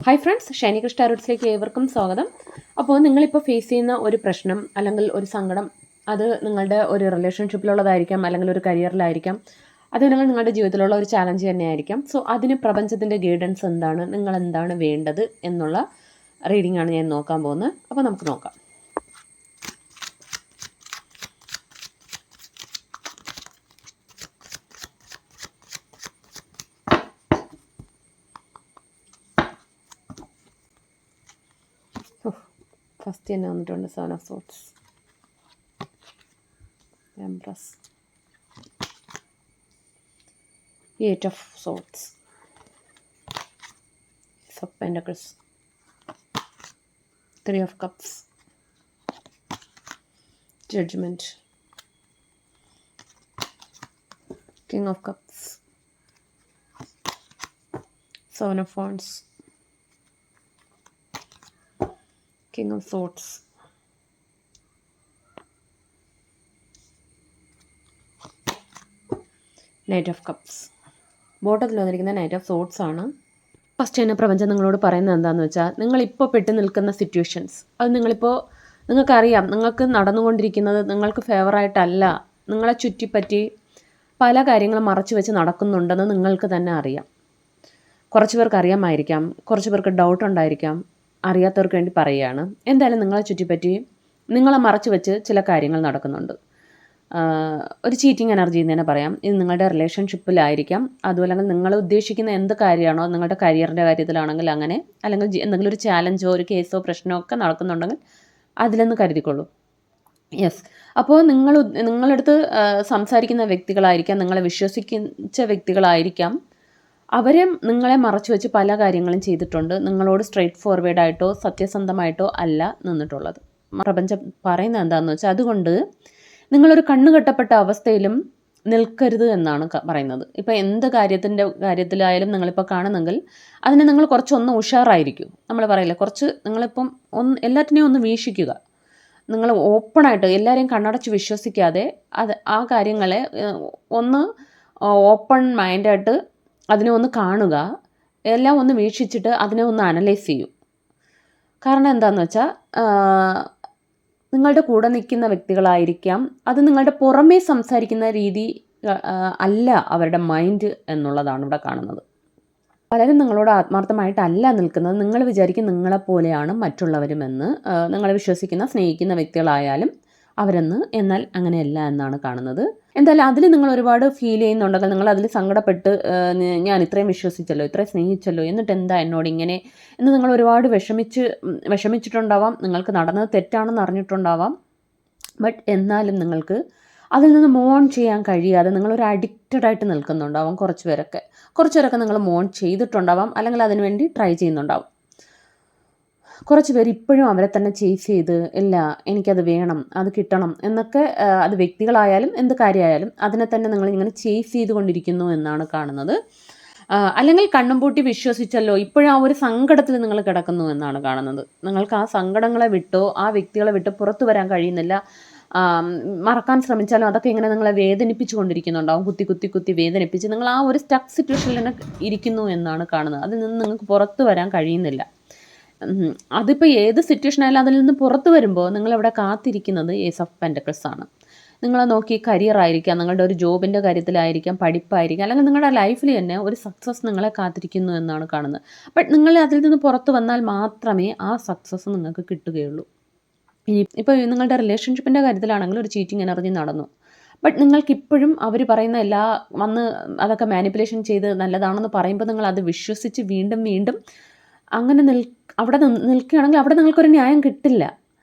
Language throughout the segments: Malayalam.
ഹായ് ഫ്രണ്ട്സ്, ഷൈനി കൃഷ്ണ റൂട്ട്സിലേക്ക് ഏവർക്കും സ്വാഗതം. അപ്പോൾ നിങ്ങളിപ്പോൾ ഫേസ് ചെയ്യുന്ന ഒരു പ്രശ്നം അല്ലെങ്കിൽ ഒരു സങ്കടം, അത് നിങ്ങളുടെ ഒരു റിലേഷൻഷിപ്പിലുള്ളതായിരിക്കാം, അല്ലെങ്കിൽ ഒരു കരിയറിലായിരിക്കാം, അത് നിങ്ങളുടെ ജീവിതത്തിലുള്ള ഒരു ചാലഞ്ച് തന്നെയായിരിക്കാം. സോ അതിന് പ്രപഞ്ചത്തിൻ്റെ ഗൈഡൻസ് എന്താണ്, നിങ്ങൾ എന്താണ് വേണ്ടത് എന്നുള്ള റീഡിംഗ് ആണ് ഞാൻ നോക്കാൻ പോകുന്നത്. അപ്പോൾ നമുക്ക് നോക്കാം. ഫസ്റ്റ് തന്നെ വന്നിട്ടുണ്ട് seven of swords, empress, eight of swords, ace of pentacles, three of cups, judgement, king of cups, seven of wands, King of Swords, Knight of Cups. ബോട്ടത്തിൽ വന്നിരിക്കുന്ന നൈറ്റ് ഓഫ് സോർട്സ് ആണ്. ഫസ്റ്റ് തന്നെ പ്രപഞ്ചം നിങ്ങളോട് പറയുന്നത് എന്താണെന്ന് വെച്ചാൽ, നിങ്ങളിപ്പോൾ പെട്ട് നിൽക്കുന്ന സിറ്റുവേഷൻസ്, അത് നിങ്ങൾക്കറിയാം, നിങ്ങൾക്ക് നടന്നുകൊണ്ടിരിക്കുന്നത് നിങ്ങൾക്ക് ഫേവറായിട്ടല്ല. നിങ്ങളെ ചുറ്റിപ്പറ്റി പല കാര്യങ്ങളും മറച്ചു വെച്ച് നടക്കുന്നുണ്ടെന്ന് നിങ്ങൾക്ക് തന്നെ അറിയാം. കുറച്ച് പേർക്ക് അറിയാമായിരിക്കാം, കുറച്ച് പേർക്ക് ഡൗട്ട് ഉണ്ടായിരിക്കാം. അറിയാത്തവർക്ക് വേണ്ടി പറയുകയാണ്. എന്തായാലും നിങ്ങളെ ചുറ്റിപ്പറ്റി നിങ്ങളെ മറച്ചു വെച്ച് ചില കാര്യങ്ങൾ നടക്കുന്നുണ്ട്. ഒരു ചീറ്റിംഗ് എനർജി എന്ന് തന്നെ പറയാം. ഇത് നിങ്ങളുടെ റിലേഷൻഷിപ്പിലായിരിക്കാം, അതുപോലെ നിങ്ങൾ ഉദ്ദേശിക്കുന്ന എന്ത് കാര്യമാണോ, നിങ്ങളുടെ കരിയറിൻ്റെ കാര്യത്തിലാണെങ്കിൽ അങ്ങനെ, അല്ലെങ്കിൽ എന്തെങ്കിലും ഒരു ചാലഞ്ചോ ഒരു കേസോ പ്രശ്നമോ ഒക്കെ നടക്കുന്നുണ്ടെങ്കിൽ അതിലെന്ന് കരുതിക്കൊള്ളൂ. യെസ്. അപ്പോൾ നിങ്ങളടുത്ത് സംസാരിക്കുന്ന വ്യക്തികളായിരിക്കാം, നിങ്ങളെ വിശ്വസിച്ച വ്യക്തികളായിരിക്കാം, അവരെ നിങ്ങളെ മറച്ചു വെച്ച് പല കാര്യങ്ങളും ചെയ്തിട്ടുണ്ട്. നിങ്ങളോട് സ്ട്രെയിറ്റ് ഫോർവേഡായിട്ടോ സത്യസന്ധമായിട്ടോ അല്ല നിന്നിട്ടുള്ളത്. പ്രപഞ്ചം പറയുന്നത് എന്താണെന്ന് വെച്ചാൽ, അതുകൊണ്ട് നിങ്ങളൊരു കണ്ണുകെട്ടപ്പെട്ട അവസ്ഥയിലും നിൽക്കരുത് എന്നാണ് പറയുന്നത്. ഇപ്പോൾ എന്ത് കാര്യത്തിലായാലും നിങ്ങളിപ്പോൾ കാണുന്നെങ്കിൽ അതിനെ നിങ്ങൾ കുറച്ചൊന്ന് ഉഷാറായിരിക്കും. നമ്മൾ പറയില്ല, കുറച്ച് നിങ്ങളിപ്പം എല്ലാറ്റിനെയും ഒന്ന് വീക്ഷിക്കുക. നിങ്ങൾ ഓപ്പണായിട്ട് എല്ലാവരെയും കണ്ണടച്ച് വിശ്വസിക്കാതെ ആ കാര്യങ്ങളെ ഒന്ന് ഓപ്പൺ മൈൻഡായിട്ട് അതിനെ ഒന്ന് കാണുക, എല്ലാം ഒന്ന് വീക്ഷിച്ചിട്ട് അതിനെ ഒന്ന് അനലൈസ് ചെയ്യൂ. കാരണം എന്താണെന്ന് വെച്ചാൽ, നിങ്ങളുടെ കൂടെ നിൽക്കുന്ന വ്യക്തികളായിരിക്കാം, അത് നിങ്ങളുടെ പുറമേ സംസാരിക്കുന്ന രീതി അല്ല അവരുടെ മൈൻഡ് എന്നുള്ളതാണ് ഇവിടെ കാണുന്നത്. പലരും നിങ്ങളോട് ആത്മാർത്ഥമായിട്ടല്ല നിൽക്കുന്നത്. നിങ്ങൾ വിചാരിക്കും നിങ്ങളെപ്പോലെയാണ് മറ്റുള്ളവരുമെന്ന്. നിങ്ങളെ വിശ്വസിക്കുന്ന സ്നേഹിക്കുന്ന വ്യക്തികളായാലും അവരെന്ന്, എന്നാൽ അങ്ങനെയല്ല എന്നാണ് കാണുന്നത്. എന്തായാലും അതിൽ നിങ്ങൾ ഒരുപാട് ഫീൽ ചെയ്യുന്നുണ്ടെങ്കിൽ, നിങ്ങൾ അതിൽ സങ്കടപ്പെട്ട് ഞാൻ ഇത്രയും വിശ്വസിച്ചല്ലോ, ഇത്രയും സ്നേഹിച്ചല്ലോ, എന്നിട്ട് എന്താ എന്നോട് ഇങ്ങനെ എന്ന് നിങ്ങൾ ഒരുപാട് വിഷമിച്ചിട്ടുണ്ടാവാം. നിങ്ങൾക്ക് നടന്നത് തെറ്റാണെന്ന് അറിഞ്ഞിട്ടുണ്ടാവാം. ബട്ട് എന്നാലും നിങ്ങൾക്ക് അതിൽ നിന്ന് മോൺ ചെയ്യാൻ കഴിയാതെ നിങ്ങളൊരു അഡിക്റ്റഡായിട്ട് നിൽക്കുന്നുണ്ടാവാം. കുറച്ച് പേരൊക്കെ നിങ്ങൾ മോൺ ചെയ്തിട്ടുണ്ടാവാം, അല്ലെങ്കിൽ അതിനുവേണ്ടി ട്രൈ ചെയ്യുന്നുണ്ടാവും. കുറച്ച് പേര് ഇപ്പോഴും അവരെ തന്നെ ചേസ് ചെയ്ത്, ഇല്ല എനിക്കത് വേണം, അത് കിട്ടണം എന്നൊക്കെ, അത് വ്യക്തികളായാലും എന്ത് കാര്യമായാലും അതിനെ തന്നെ നിങ്ങളിങ്ങനെ ചേസ് ചെയ്തുകൊണ്ടിരിക്കുന്നു എന്നാണ് കാണുന്നത്. അല്ലെങ്കിൽ കണ്ണും പൂട്ടി വിശ്വസിച്ചല്ലോ, ഇപ്പോഴും ആ ഒരു സങ്കടത്തിൽ നിങ്ങൾ കിടക്കുന്നു എന്നാണ് കാണുന്നത്. നിങ്ങൾക്ക് ആ സങ്കടങ്ങളെ വിട്ടോ ആ വ്യക്തികളെ വിട്ടോ പുറത്തു വരാൻ കഴിയുന്നില്ല. മറക്കാൻ ശ്രമിച്ചാലും അതൊക്കെ ഇങ്ങനെ നിങ്ങളെ വേദനിപ്പിച്ചു കൊണ്ടിരിക്കുന്നുണ്ടാവും. കുത്തി വേദനിപ്പിച്ച് നിങ്ങൾ ആ ഒരു സ്റ്റക്ക് സിറ്റുവേഷനിൽ തന്നെ ഇരിക്കുന്നു എന്നാണ് കാണുന്നത്. അതിൽ നിന്ന് നിങ്ങൾക്ക് പുറത്തു വരാൻ കഴിയുന്നില്ല. അതിപ്പോൾ ഏത് സിറ്റുവേഷൻ ആയാലും അതിൽ നിന്ന് പുറത്ത് വരുമ്പോൾ നിങ്ങളിവിടെ കാത്തിരിക്കുന്നത് ഏസ് ഓഫ് പെന്റക്കിൾസ് ആണ്. നിങ്ങളെ നോക്കി കരിയർ ആയിരിക്കാം, നിങ്ങളുടെ ഒരു ജോബിൻ്റെ കാര്യത്തിലായിരിക്കാം, പഠിപ്പായിരിക്കാം, അല്ലെങ്കിൽ നിങ്ങളുടെ ലൈഫിൽ തന്നെ ഒരു സക്സസ് നിങ്ങളെ കാത്തിരിക്കുന്നു എന്നാണ് കാണുന്നത്. ബട്ട് നിങ്ങൾ അതിൽ നിന്ന് പുറത്ത് വന്നാൽ മാത്രമേ ആ സക്സസ് നിങ്ങൾക്ക് കിട്ടുകയുള്ളൂ. ഇപ്പോൾ നിങ്ങളുടെ റിലേഷൻഷിപ്പിൻ്റെ കാര്യത്തിലാണെങ്കിൽ ഒരു ചീറ്റിംഗ് എനർജി നടന്നു. ബട്ട് നിങ്ങൾക്കിപ്പോഴും അവർ പറയുന്ന അതൊക്കെ മാനിപ്പുലേഷൻ ചെയ്ത് നല്ലതാണെന്ന് പറയുമ്പോൾ നിങ്ങൾ അത് വിശ്വസിച്ച് വീണ്ടും അങ്ങനെ അവിടെ നിൽക്കുകയാണെങ്കിൽ അവിടെ നിങ്ങൾക്കൊരു ന്യായം കിട്ടില്ല.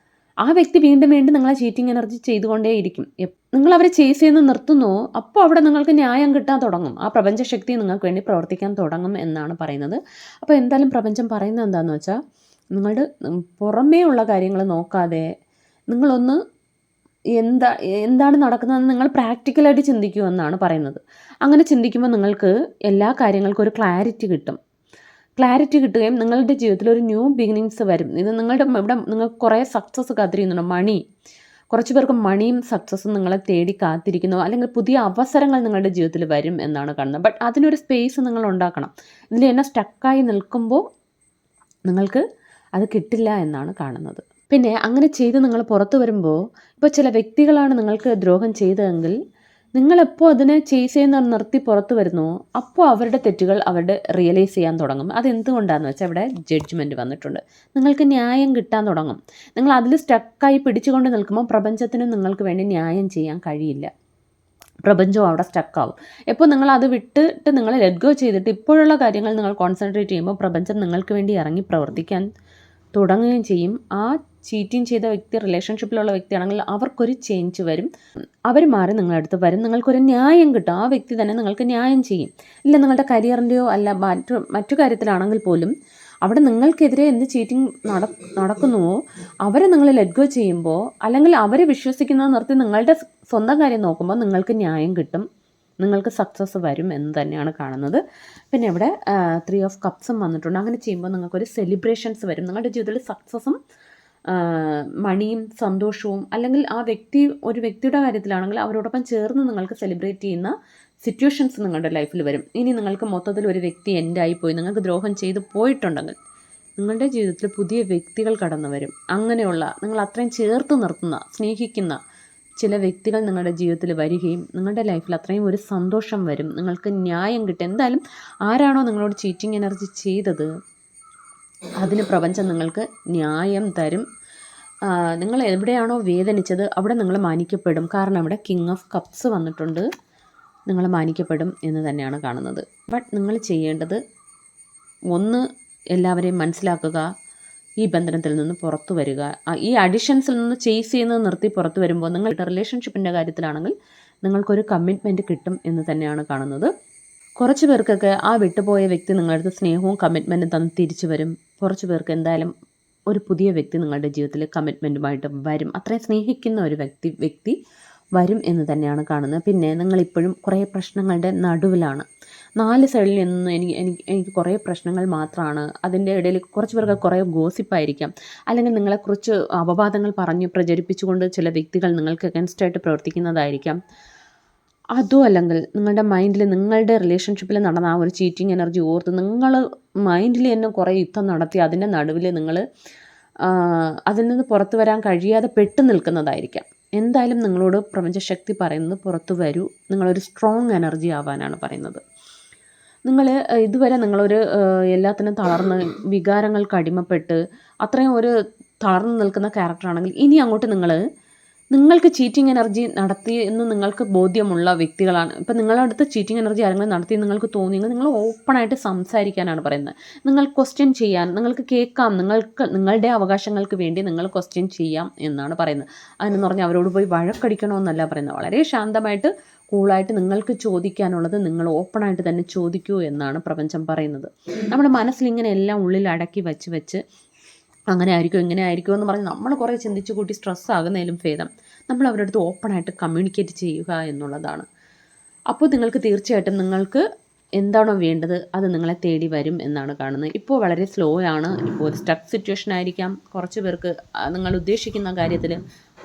ആ വ്യക്തി വീണ്ടും നിങ്ങളെ ചീറ്റിംഗ് എനർജി ചെയ്തുകൊണ്ടേയിരിക്കും. നിങ്ങൾ അവരെ ചേസ് ചെയ്യുന്ന നിർത്തുന്നു, അപ്പോൾ അവിടെ നിങ്ങൾക്ക് ന്യായം കിട്ടാൻ തുടങ്ങും. ആ പ്രപഞ്ചശക്തി നിങ്ങൾക്ക് വേണ്ടി പ്രവർത്തിക്കാൻ തുടങ്ങും എന്നാണ് പറയുന്നത്. അപ്പോൾ എന്തായാലും പ്രപഞ്ചം പറയുന്നത് എന്താണെന്ന് വെച്ചാൽ, നിങ്ങളുടെ പുറമേ ഉള്ള കാര്യങ്ങൾ നോക്കാതെ നിങ്ങളൊന്ന് എന്താണ് നടക്കുന്നതെന്ന് നിങ്ങൾ പ്രാക്ടിക്കലായിട്ട് ചിന്തിക്കുമെന്നാണ് പറയുന്നത്. അങ്ങനെ ചിന്തിക്കുമ്പോൾ നിങ്ങൾക്ക് എല്ലാ കാര്യങ്ങൾക്കും ഒരു ക്ലാരിറ്റി കിട്ടുകയും നിങ്ങളുടെ ജീവിതത്തിൽ ഒരു ന്യൂ ബിഗിനിങ്സ് വരും. ഇത് ഇവിടെ നിങ്ങൾക്ക് കുറേ സക്സസ് കാത്തിരിക്കുന്നുണ്ട്. കുറച്ച് പേർക്ക് മണിയും സക്സസ്സും നിങ്ങളെ തേടി കാത്തിരിക്കുന്നു, അല്ലെങ്കിൽ പുതിയ അവസരങ്ങൾ നിങ്ങളുടെ ജീവിതത്തിൽ വരും എന്നാണ് കാണുന്നത്. ബട്ട് അതിനൊരു സ്പേസ് നിങ്ങൾ ഉണ്ടാക്കണം. ഇതിൽ എന്നെ സ്റ്റക്കായി നിൽക്കുമ്പോൾ നിങ്ങൾക്ക് അത് കിട്ടില്ല എന്നാണ് കാണുന്നത്. പിന്നെ അങ്ങനെ ചെയ്ത് നിങ്ങൾ പുറത്ത് വരുമ്പോൾ, ഇപ്പോൾ ചില വ്യക്തികളാണ് നിങ്ങൾക്ക് ദ്രോഹം ചെയ്തതെങ്കിൽ നിങ്ങളെപ്പോൾ അതിനെ ചേസ് ചെയ്യുന്ന നിർത്തി പുറത്ത് വരുന്നുവോ അപ്പോൾ അവരുടെ തെറ്റുകൾ അവരുടെ റിയലൈസ് ചെയ്യാൻ തുടങ്ങും. അതെന്തുകൊണ്ടാണെന്ന് വെച്ചാൽ ഇവിടെ ജഡ്ജ്മെൻറ്റ് വന്നിട്ടുണ്ട്. നിങ്ങൾക്ക് ന്യായം കിട്ടാൻ തുടങ്ങും. നിങ്ങൾ അതിൽ സ്റ്റക്കായി പിടിച്ചുകൊണ്ട് നിൽക്കുമ്പോൾ പ്രപഞ്ചത്തിനും നിങ്ങൾക്ക് വേണ്ടി ന്യായം ചെയ്യാൻ കഴിയില്ല. പ്രപഞ്ചവും അവിടെ സ്റ്റക്കാവും. എപ്പോൾ നിങ്ങൾ അത് വിട്ടിട്ട് നിങ്ങൾ ലെറ്റ് ഗോ ചെയ്തിട്ട് ഇപ്പോഴുള്ള കാര്യങ്ങൾ നിങ്ങൾ കോൺസെൻട്രേറ്റ് ചെയ്യുമ്പോൾ പ്രപഞ്ചം നിങ്ങൾക്ക് വേണ്ടി ഇറങ്ങി പ്രവർത്തിക്കാൻ തുടങ്ങുകയും ചെയ്യും. ആ ചീറ്റിംഗ് ചെയ്ത വ്യക്തി റിലേഷൻഷിപ്പിലുള്ള വ്യക്തിയാണെങ്കിൽ അവർക്കൊരു ചേഞ്ച് വരും. അവർ മാറി നിങ്ങളുടെ അടുത്ത് വരും. നിങ്ങൾക്കൊരു ന്യായം കിട്ടും. ആ വ്യക്തി തന്നെ നിങ്ങൾക്ക് ന്യായം ചെയ്യും. ഇല്ല നിങ്ങളുടെ കരിയറിൻ്റെയോ അല്ല മറ്റു കാര്യത്തിലാണെങ്കിൽ പോലും അവിടെ നിങ്ങൾക്കെതിരെ എന്ത് ചീറ്റിംഗ് നടക്കുന്നുവോ അവരെ നിങ്ങൾ ലെറ്റ് ഗോ ചെയ്യുമ്പോൾ, അല്ലെങ്കിൽ അവരെ വിശ്വസിക്കുന്നത് നിർത്തി നിങ്ങളുടെ സ്വന്തം കാര്യം നോക്കുമ്പോൾ നിങ്ങൾക്ക് ന്യായം കിട്ടും. നിങ്ങൾക്ക് സക്സസ് വരും എന്ന് തന്നെയാണ് കാണുന്നത്. പിന്നെ ഇവിടെ 3 ഓഫ് കപ്സും വന്നിട്ടുണ്ട്. അങ്ങനെ ചെയ്യുമ്പോൾ നിങ്ങൾക്കൊരു സെലിബ്രേഷൻസ് വരും. നിങ്ങളുടെ ജീവിതത്തിൽ സക്സസും മണിയും സന്തോഷവും, അല്ലെങ്കിൽ ആ വ്യക്തി ഒരു വ്യക്തിയുടെ കാര്യത്തിലാണെങ്കിൽ അവരോടൊപ്പം ചേർന്ന് നിങ്ങൾക്ക് സെലിബ്രേറ്റ് ചെയ്യുന്ന സിറ്റുവേഷൻസ് നിങ്ങളുടെ ലൈഫിൽ വരും. ഇനി നിങ്ങൾക്ക് മൊത്തത്തിൽ ഒരു വ്യക്തി എൻഡായിപ്പോയി, നിങ്ങൾക്ക് ദ്രോഹം ചെയ്ത് പോയിട്ടുണ്ടെങ്കിൽ നിങ്ങളുടെ ജീവിതത്തിൽ പുതിയ വ്യക്തികൾ കടന്നു വരും. അങ്ങനെയുള്ള നിങ്ങൾ അത്രയും ചേർത്ത് നിർത്തുന്ന സ്നേഹിക്കുന്ന ചില വ്യക്തികൾ നിങ്ങളുടെ ജീവിതത്തിൽ വരികയും നിങ്ങളുടെ ലൈഫിൽ അത്രയും ഒരു സന്തോഷം വരും. നിങ്ങൾക്ക് ന്യായം കിട്ടും. എന്തായാലും ആരാണോ നിങ്ങളോട് ചീറ്റിംഗ് എനർജി ചെയ്തത് അതിന് പ്രപഞ്ചം നിങ്ങൾക്ക് ന്യായം തരും. നിങ്ങൾ എവിടെയാണോ വേദനിച്ചത് അവിടെ നിങ്ങൾ മാനിക്കപ്പെടും. കാരണം ഇവിടെ കിങ് ഓഫ് കപ്സ് വന്നിട്ടുണ്ട്. നിങ്ങൾ മാനിക്കപ്പെടും എന്ന് തന്നെയാണ് കാണുന്നത്. ബട്ട് നിങ്ങൾ ചെയ്യേണ്ടത് ഒന്ന്, എല്ലാവരെയും മനസ്സിലാക്കുക, ഈ ബന്ധനത്തിൽ നിന്ന് പുറത്തു വരിക. ഈ അഡിഷൻസിൽ നിന്ന് ചേസ് ചെയ്യുന്നത് നിർത്തി പുറത്തു വരുമ്പോൾ നിങ്ങളുടെ റിലേഷൻഷിപ്പിൻ്റെ കാര്യത്തിലാണെങ്കിൽ നിങ്ങൾക്കൊരു കമ്മിറ്റ്മെൻറ്റ് കിട്ടും എന്ന് തന്നെയാണ് കാണുന്നത്. കുറച്ച് പേർക്കൊക്കെ ആ വിട്ടുപോയ വ്യക്തി നിങ്ങളുടെ അടുത്ത് സ്നേഹവും കമ്മിറ്റ്മെൻറ്റും തന്ന് തിരിച്ചു വരും. കുറച്ച് പേർക്ക് എന്തായാലും ഒരു പുതിയ വ്യക്തി നിങ്ങളുടെ ജീവിതത്തിൽ കമ്മിറ്റ്മെൻറ്റുമായിട്ട് വരും. അത്രയും സ്നേഹിക്കുന്ന ഒരു വ്യക്തി വരും എന്ന് തന്നെയാണ് കാണുന്നത്. പിന്നെ നിങ്ങളിപ്പോഴും കുറേ പ്രശ്നങ്ങളുടെ നടുവിലാണ്. 4 സൈഡിൽ നിന്ന് എനിക്ക് കുറേ പ്രശ്നങ്ങൾ മാത്രമാണ്. അതിൻ്റെ ഇടയിൽ കുറച്ച് പേർക്ക് കുറേ ഗോസിപ്പായിരിക്കാം, അല്ലെങ്കിൽ നിങ്ങളെക്കുറിച്ച് അപവാദങ്ങൾ പറഞ്ഞ് പ്രചരിപ്പിച്ചുകൊണ്ട് ചില വ്യക്തികൾ നിങ്ങൾക്ക് അഗൻസ്റ്റായിട്ട് പ്രവർത്തിക്കുന്നതായിരിക്കാം. അതും അല്ലെങ്കിൽ നിങ്ങളുടെ മൈൻഡിൽ നിങ്ങളുടെ റിലേഷൻഷിപ്പിൽ നടന്ന ആ ഒരു ചീറ്റിംഗ് എനർജി ഓർത്ത് നിങ്ങൾ മൈൻഡിൽ തന്നെ കുറേ യുദ്ധം നടത്തി അതിൻ്റെ നടുവിൽ നിങ്ങൾ അതിൽ നിന്ന് പുറത്തു വരാൻ കഴിയാതെ പെട്ടു നിൽക്കുന്നതായിരിക്കാം. എന്തായാലും നിങ്ങളോട് പ്രപഞ്ചശക്തി പറയുന്നത് പുറത്തു വരൂ, നിങ്ങളൊരു സ്ട്രോങ് എനർജി ആവാനാണ് പറയുന്നത്. നിങ്ങൾ ഇതുവരെ നിങ്ങളൊരു എല്ലാത്തിനും തളർന്ന് വികാരങ്ങൾക്ക് അടിമപ്പെട്ട് അത്രയും ഒരു തളർന്നു നിൽക്കുന്ന ക്യാരക്ടറാണെങ്കിൽ ഇനി അങ്ങോട്ട് നിങ്ങൾക്ക് ചീറ്റിംഗ് എനർജി നടത്തി എന്ന് നിങ്ങൾക്ക് ബോധ്യമുള്ള വ്യക്തികളാണ്. ഇപ്പം നിങ്ങളുടെ അടുത്ത് ചീറ്റിംഗ് എനർജി ആരെങ്കിലും നടത്തി നിങ്ങൾക്ക് തോന്നിയെങ്കിൽ നിങ്ങൾ ഓപ്പണായിട്ട് സംസാരിക്കാനാണ് പറയുന്നത്. നിങ്ങൾ ക്വസ്റ്റ്യൻ ചെയ്യാൻ, നിങ്ങൾക്ക് കേൾക്കാം, നിങ്ങളുടെ അവകാശങ്ങൾക്ക് വേണ്ടി നിങ്ങൾ ക്വസ്റ്റ്യൻ ചെയ്യാം എന്നാണ് പറയുന്നത്. അതിനെന്ന് പറഞ്ഞാൽ അവരോട് പോയി വഴക്കടിക്കണമെന്നല്ല പറയുന്നത്. വളരെ ശാന്തമായിട്ട് കൂളായിട്ട് നിങ്ങൾക്ക് ചോദിക്കാനുള്ളത് നിങ്ങൾ ഓപ്പണായിട്ട് തന്നെ ചോദിക്കൂ എന്നാണ് പ്രപഞ്ചം പറയുന്നത്. നമ്മുടെ മനസ്സിലിങ്ങനെ എല്ലാം ഉള്ളിൽ അടക്കി വെച്ച് അങ്ങനെ ആയിരിക്കും ഇങ്ങനെ ആയിരിക്കും എന്ന് പറഞ്ഞ് നമ്മൾ കുറേ ചിന്തിച്ച് കൂട്ടി സ്ട്രെസ് ആകുന്നതിലും ഭേദം നമ്മൾ അവരുടെ അടുത്ത് ഓപ്പണായിട്ട് കമ്മ്യൂണിക്കേറ്റ് ചെയ്യുക എന്നുള്ളതാണ്. അപ്പോൾ നിങ്ങൾക്ക് തീർച്ചയായിട്ടും നിങ്ങൾക്ക് എന്താണോ വേണ്ടത് അത് നിങ്ങളെ തേടി വരും എന്നാണ് കാണുന്നത്. ഇപ്പോൾ വളരെ സ്ലോ ആണ്. ഇപ്പോൾ ഒരു സ്റ്റക്ക് സിറ്റുവേഷൻ ആയിരിക്കാം. കുറച്ച് പേർക്ക് നിങ്ങൾ ഉദ്ദേശിക്കുന്ന കാര്യത്തിൽ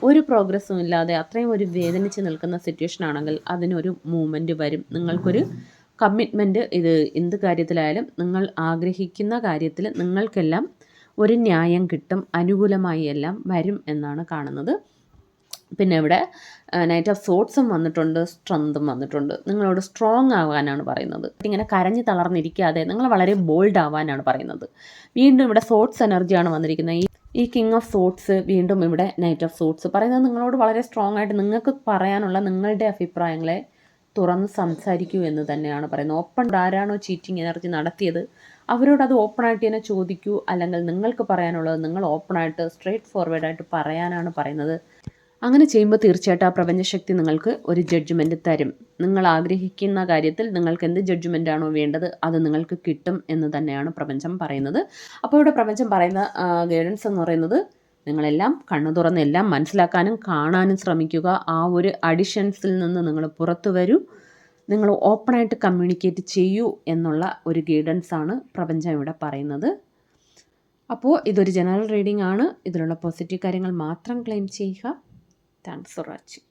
ഒരു പ്രോഗ്രസ്സും ഇല്ലാതെ അത്രയും ഒരു വേദനിച്ച് നിൽക്കുന്ന സിറ്റുവേഷൻ ആണെങ്കിൽ അതിനൊരു മൂവ്മെൻറ്റ് വരും. നിങ്ങൾക്കൊരു കമ്മിറ്റ്മെൻറ്റ്, ഇത് എന്ത് കാര്യത്തിലായാലും നിങ്ങൾ ആഗ്രഹിക്കുന്ന കാര്യത്തിൽ നിങ്ങൾക്കെല്ലാം ഒരു ന്യായം കിട്ടും. അനുകൂലമായി എല്ലാം വരും എന്നാണ് കാണുന്നത്. പിന്നെ ഇവിടെ നൈറ്റ് ഓഫ് സോട്ട്സും വന്നിട്ടുണ്ട്, സ്ട്രെങ്തും വന്നിട്ടുണ്ട്. നിങ്ങളോട് സ്ട്രോങ് ആവാനാണ് പറയുന്നത്. ഇങ്ങനെ കരഞ്ഞ് തളർന്നിരിക്കാതെ നിങ്ങൾ വളരെ ബോൾഡ് ആവാനാണ് പറയുന്നത്. വീണ്ടും ഇവിടെ സോട്ട്സ് എനർജിയാണ് വന്നിരിക്കുന്നത്. ഈ കിങ് ഓഫ് സോട്ട്സ്, വീണ്ടും ഇവിടെ നൈറ്റ് ഓഫ് സോട്ട്സ് പറയുന്നത് നിങ്ങളോട് വളരെ സ്ട്രോങ് ആയിട്ട് നിങ്ങൾക്ക് പറയാനുള്ള നിങ്ങളുടെ അഭിപ്രായങ്ങളെ തുറന്ന് സംസാരിക്കൂ എന്ന് തന്നെയാണ് പറയുന്നത്. ഓപ്പൺ ആരാണോ ചീറ്റിംഗ് എനർജി നടത്തിയത് അവരോട് അത് ഓപ്പണായിട്ട് തന്നെ ചോദിക്കൂ. അല്ലെങ്കിൽ നിങ്ങൾക്ക് പറയാനുള്ളത് നിങ്ങൾ ഓപ്പണായിട്ട് സ്ട്രെയിറ്റ് ഫോർവേഡായിട്ട് പറയാനാണ് പറയുന്നത്. അങ്ങനെ ചെയ്യുമ്പോൾ തീർച്ചയായിട്ടും ആ പ്രപഞ്ചശക്തി നിങ്ങൾക്ക് ഒരു ജഡ്ജ്മെൻറ്റ് തരും. നിങ്ങൾ ആഗ്രഹിക്കുന്ന കാര്യത്തിൽ നിങ്ങൾക്ക് എന്ത് ജഡ്ജ്മെൻറ്റാണോ വേണ്ടത് അത് നിങ്ങൾക്ക് കിട്ടും എന്ന് തന്നെയാണ് പ്രപഞ്ചം പറയുന്നത്. അപ്പോൾ ഇവിടെ പ്രപഞ്ചം പറയുന്ന ഗൈഡൻസ് എന്ന് പറയുന്നത് നിങ്ങളെല്ലാം കണ്ണു തുറന്ന് എല്ലാം മനസ്സിലാക്കാനും കാണാനും ശ്രമിക്കുക. ആ ഒരു അഡിഷൻസിൽ നിന്ന് നിങ്ങൾ പുറത്തു വരൂ. നിങ്ങൾ ഓപ്പണായിട്ട് കമ്മ്യൂണിക്കേറ്റ് ചെയ്യൂ എന്നുള്ള ഒരു ഗൈഡൻസാണ് പ്രപഞ്ചം ഇവിടെ പറയുന്നത്. അപ്പോൾ ഇതൊരു ജനറൽ റീഡിംഗ് ആണ്. ഇതിലുള്ള പോസിറ്റീവ് കാര്യങ്ങൾ മാത്രം ക്ലെയിം ചെയ്യുക. Thanks for watching.